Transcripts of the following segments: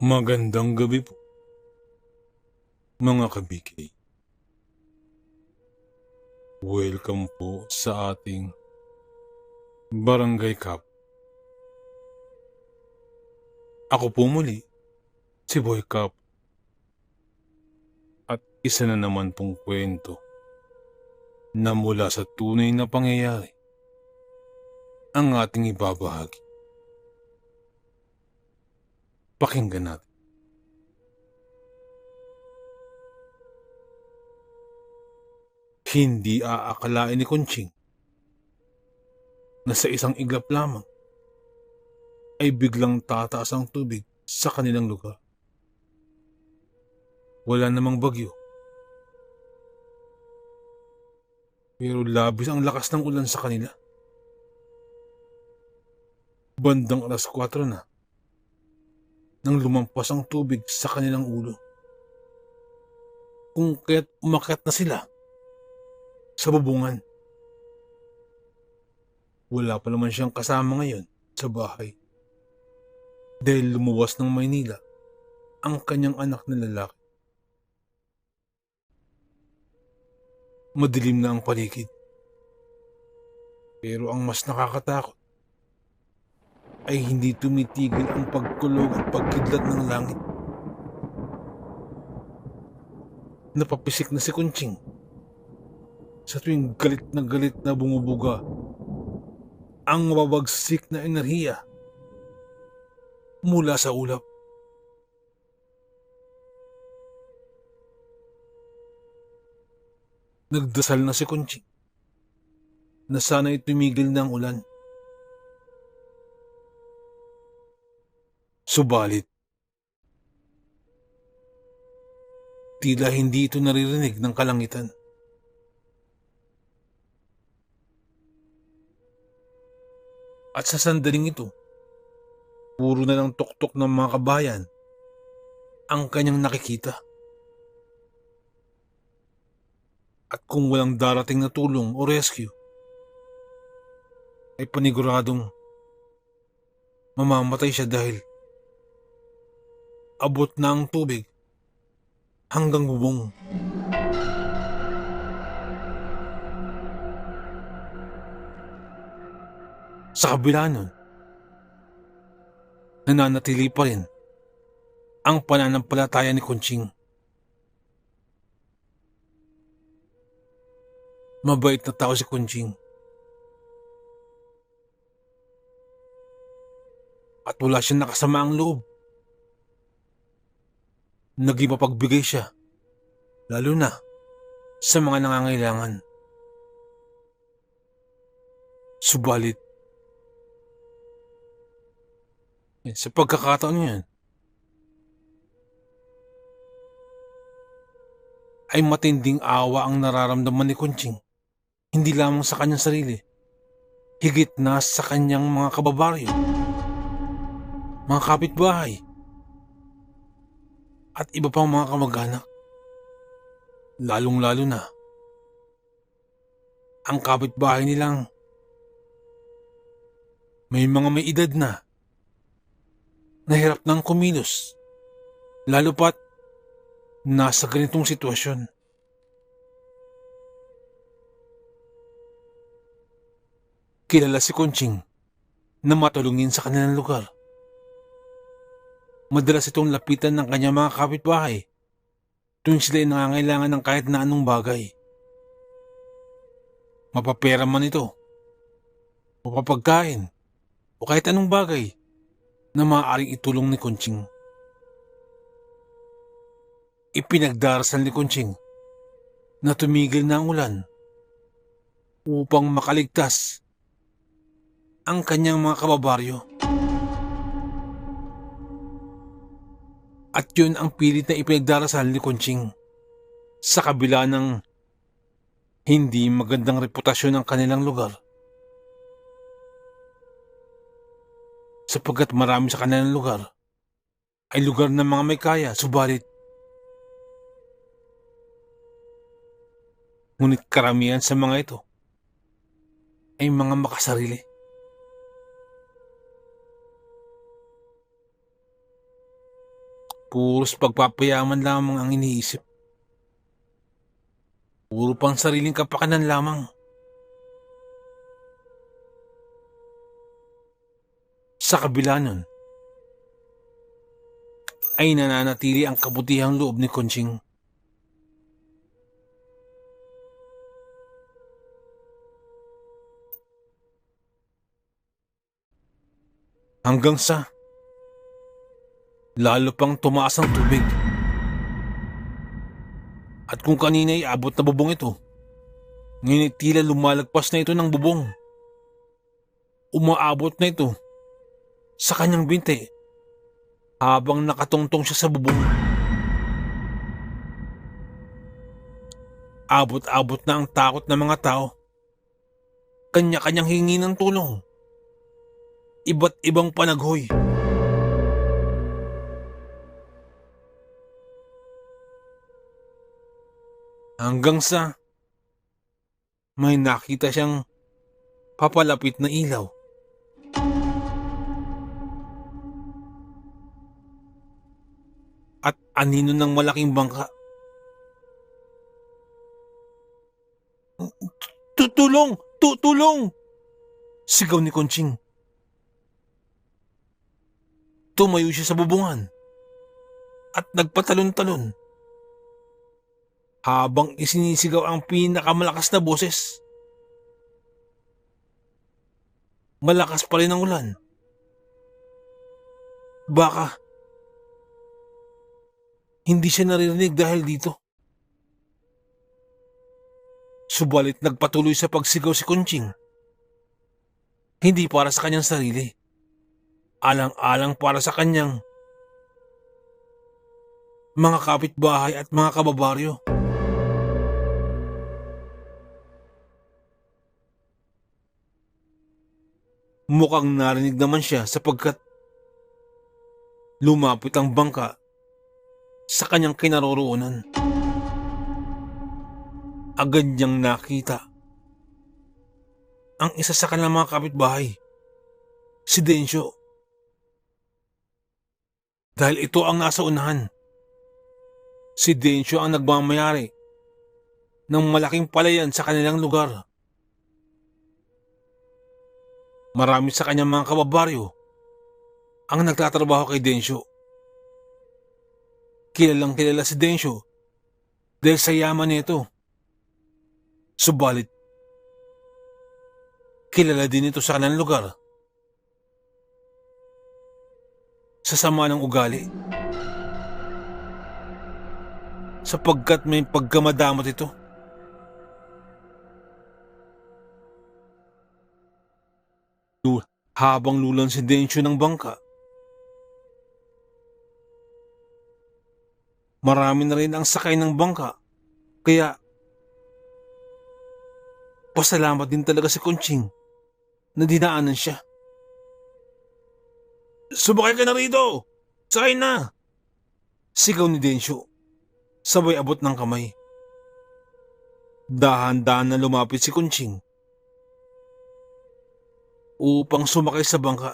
Magandang gabi po, mga kabiki. Welcome po sa ating Barangay Cup. Ako po muli, si Boy Cup. At isa na naman pong kwento na mula sa tunay na pangyayari ang ating ibabahagi. Pakinggan natin. Hindi aakalain ni Conching na sa isang iglap lamang ay biglang tataas ang tubig sa kanilang lugar. Wala namang bagyo. Pero labis ang lakas ng ulan sa kanila. Bandang 4:00 na nang lumampas ang tubig sa kanilang ulo. Kung kaya't umakyat na sila sa bubungan. Wala pa naman siyang kasama ngayon sa bahay dahil lumuwas ng Maynila ang kanyang anak na lalaki. Madilim na ang paligid. Pero ang mas nakakatakot ay hindi tumitigil ang pagkulog at pagkidlat ng langit. Napapisik na si Conching sa tuwing galit na bumubuga ang mababagsik na enerhiya mula sa ulap. Nagdasal na si Conching na sana'y tumigil na ang ulan. Subalit, tila hindi ito naririnig ng kalangitan. At sa sandaling ito, puro na lang tuktok ng mga kabayan ang kanyang nakikita. At kung walang darating na tulong o rescue, ay paniguradong mamamatay siya dahil abot na ang tubig hanggang bubong. Sa kabila nun, nananatili pa rin ang pananampalataya ni Conching. Mabait na tao si Conching. At wala siyang nakasamaang loob. Naging mapagbigay siya, lalo na sa mga nangangailangan. Subalit, sa pagkakataon niyan, ay matinding awa ang nararamdaman ni Conching, hindi lamang sa kanyang sarili, higit na sa kanyang mga kababaryo, mga kapitbahay, at iba pang mga kamag-anak. Lalong-lalo na ang kapitbahay nilang may edad na nahirap ng kumilos, lalo pat nasa ganitong sitwasyon. Kilala si Conching na matulungin sa kanilang lugar. Madalas itong lapitan ng kanyang mga kapitbahay tuwing sila ay nangangailangan ng kahit na anong bagay. Mapapera man ito, mapapagkain, o kahit anong bagay na maaaring itulong ni Conching. Ipinagdarasal ni Conching na tumigil na ang ulan upang makaligtas ang kanyang mga kababaryo. At yun ang pilit na ipinagdarasal ni Conching sa kabila ng hindi magandang reputasyon ng kanilang lugar. Sapagkat marami sa kanilang lugar ay lugar ng mga may kaya, subalit ngunit karamihan sa mga ito ay mga makasarili. Puros pagpapayaman lamang ang iniisip. Puro pang sariling kapakanan lamang. Sa kabila nun, ay nananatili ang kabutihang loob ni Conching. Hanggang sa lalo pang tumaas ang tubig. At kung kanina ay abot na bubong ito, ngayon ay tila lumalagpas na ito ng bubong. Umaabot na ito sa kanyang binti habang nakatungtong siya sa bubong. Abot-abot na ang takot ng mga tao. Kanya-kanyang hingi ng tulong. Iba't ibang panaghoy. Hanggang sa may nakita siyang papalapit na ilaw. At anino ng malaking bangka. Tutulong! Tutulong! Sigaw ni Conching. Tumayo siya sa bubungan at nagpatalon-talon habang isinisigaw ang pinakamalakas na boses. Malakas pa rin ang ulan. Baka hindi siya naririnig dahil dito. Subalit nagpatuloy sa pagsigaw si Conching. Hindi para sa kanyang sarili. Alang-alang para sa kanyang mga kapitbahay at mga kababaryo. Mukhang narinig naman siya sapagkat lumapit ang bangka sa kanyang kinaroroonan. Agad niyang nakita ang isa sa kanilang mga kapitbahay, si Densyo. Dahil ito ang nasa unahan. Si Densyo ang nagmamayari ng malaking palayan sa kanilang lugar. Marami sa kanyang mga kababaryo ang nagtatrabaho kay Densyo. Kilalang kilala si Densyo dahil sa yaman nito. Subalit, kilala din ito sa kanilang lugar sa sama ng ugali, sapagkat may pagkamadamot ito. Habang lulan si Densyo ng bangka, marami na rin ang sakay ng bangka, kaya pasalamat din talaga si Conching na dinaanan siya. Sumakay ka na rito! Sakay na! Sigaw ni Densyo, sabay abot ng kamay. Dahan-dahan na lumapit si Conching upang sumakay sa bangka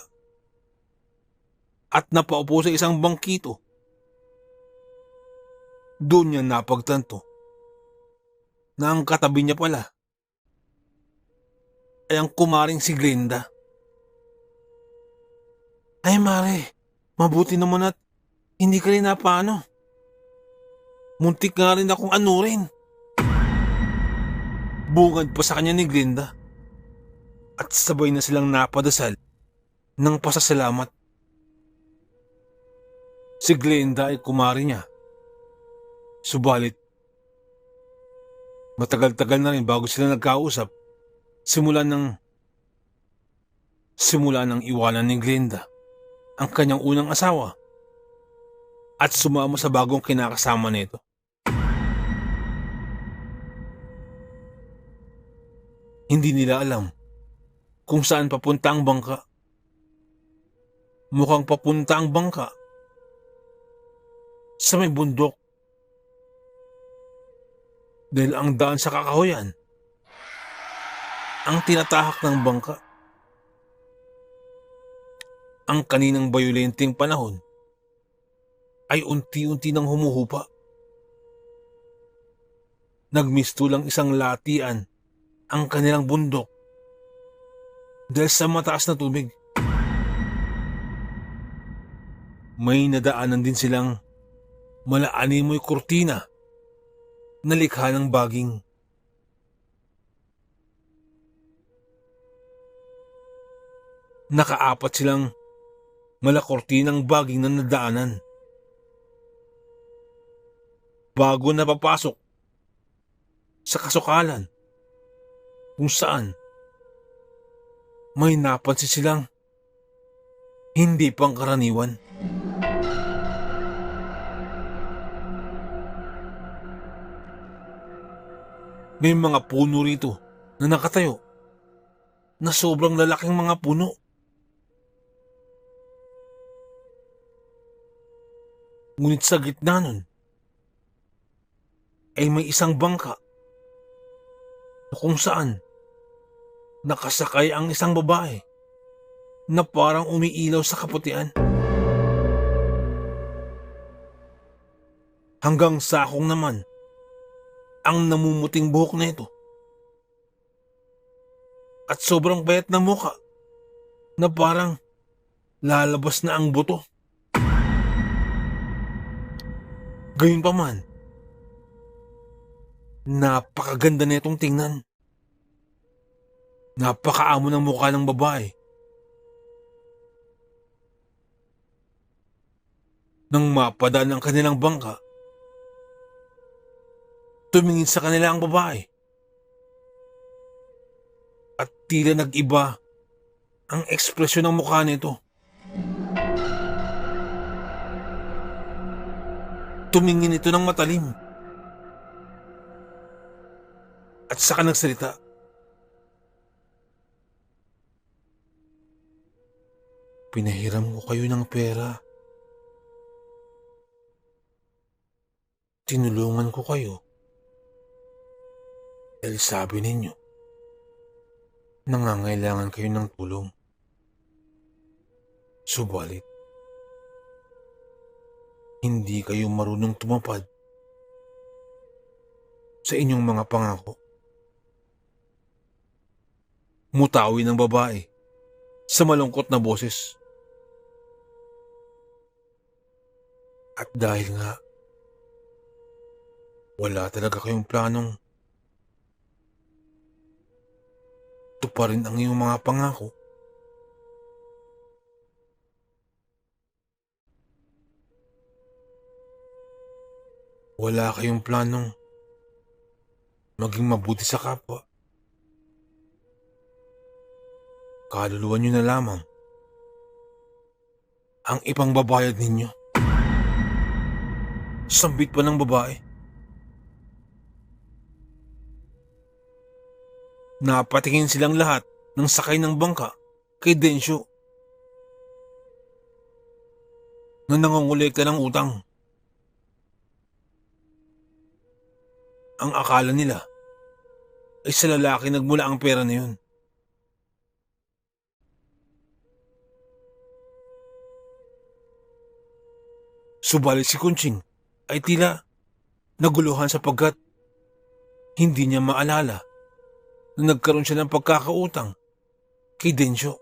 at napaupo sa isang bangkito. Doon niya napagtanto na ang katabi niya pala ay ang kumaring si Glenda. Ay mare, mabuti naman at hindi ka rin napaano. Muntik nga rin akong anurin. Bungad pa sa kanya ni Glenda. At sabay na silang napadasal ng pasasalamat. Si Glenda ay kumari niya. Subalit, matagal-tagal na rin bago sila nagkausap. Simula ng iwanan ni Glenda ang kanyang unang asawa at sumama sa bagong kinakasama nito. Hindi nila alam kung saan papunta ang bangka. Mukhang papunta ang bangka sa may bundok. Dahil ang daan sa kakahuyan ang tinatahak ng bangka. Ang kaninang bayolenteng panahon ay unti-unti nang humuhupa. Nagmistulang isang latian ang kanilang bundok dahil sa mataas na tubig. May nadaanan din silang malaanimoy kurtina na likha ng baging. Nakaapat silang malakortinang baging na nadaanan. Bago napapasok sa kasukalan kung saan may napansin silang hindi pangkaraniwan. May mga puno rito na nakatayo na sobrang lalaking mga puno. Ngunit sa gitna nun ay may isang bangka kung saan nakasakay ang isang babae na parang umiilaw sa kaputian. Hanggang sakong naman ang namumuting buhok na ito at sobrang payat na muka na parang lalabas na ang buto. Gayunpaman, napakaganda na itong tingnan. Napakaamo ng mukha ng babae. Nang mapadaan ang kanilang bangka, tumingin sa kanila ang babae. At tila nag-iba ang ekspresyon ng mukha nito. Tumingin ito ng matalim. At saka nagsalita. Pinahiram ko kayo ng pera. Tinulungan ko kayo. Dahil sabi ninyo, nangangailangan kayo ng tulong. Subalit, hindi kayo marunong tumapad sa inyong mga pangako. Mutawi ng babae sa malungkot na boses. At dahil nga, wala talaga kayong planong tuparin ang iyong mga pangako, wala kayong planong maging mabuti sa kapwa. Kaluluwa nyo na lamang ang ipangbabayad ninyo. Sambit pa ng babae. Napatingin silang lahat ng sakay ng bangka kay Densyo na nangongolekta ng utang. Ang akala nila ay sa lalaki nagmula ang pera na yun. Subalit si Kunching ay tila naguluhan sapagkat hindi niya maalala na nagkaroon siya ng pagkakautang kay Densyo.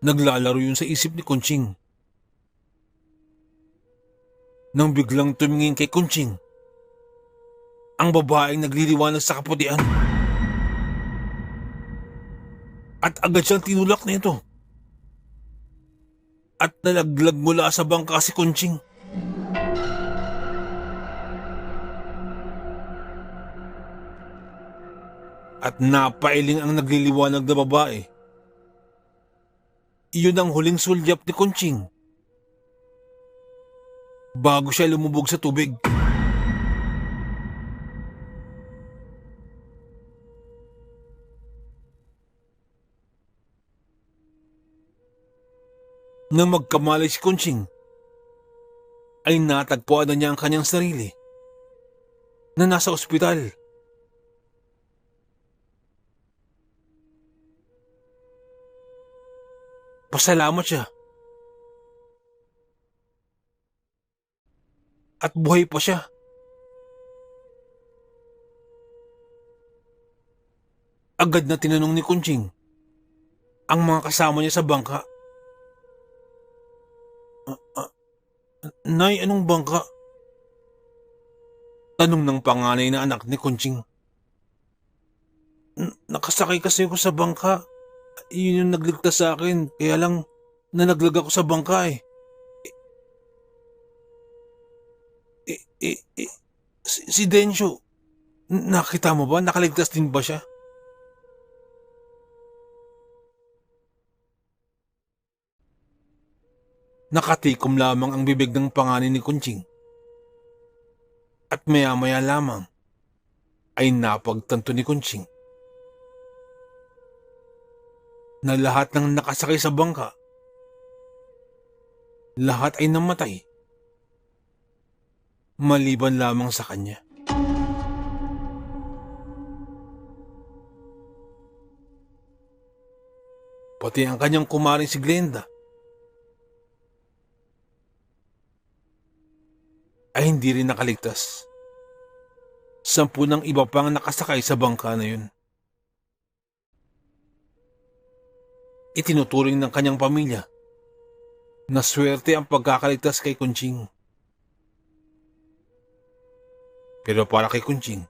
Naglalaro yun sa isip ni Kunching. Nang biglang tumingin kay Kunching ang babaeng nagliliwanag sa kaputian. At agad siyang tinulak nito. At nalaglag mula sa bangka si Kunching. At napailing ang nagliliwanag na babae. Iyon ang huling sulyap ni Kunching bago siya lumubog sa tubig. Nang magkamalay si Kunching, ay natagpuan na niya ang kanyang sarili na nasa ospital. Pasalamat siya at buhay pa siya. Agad na tinanong ni Kunching ang mga kasama niya sa bangka. Nay, anong bangka? Tanong ng panganay na anak ni Kunching. Nakasakay kasi ako sa bangka. Yun yung nagligtas sa akin. Kaya lang nalaglag ako sa bangka eh. Si Densyo, nakita mo ba? Nakaligtas din ba siya? Nakatikom lamang ang bibig ng panganay ni Kunching. At maya-maya lamang ay napagtanto ni Kunching na lahat ng nakasakay sa bangka, lahat ay namatay maliban lamang sa kanya. Pati ang kanyang kumaring si Glenda ay hindi rin nakaligtas. 10 ng iba pang nakasakay sa bangka na yun. Itinuturing ng kanyang pamilya na swerte ang pagkakaligtas kay Kunching. Pero para kay Kunching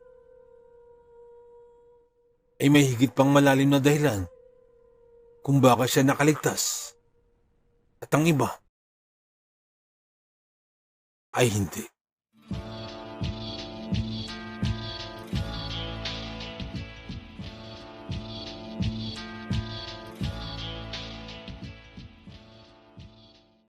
ay may higit pang malalim na dahilan kung bakit siya nakaligtas at ang iba ay hindi.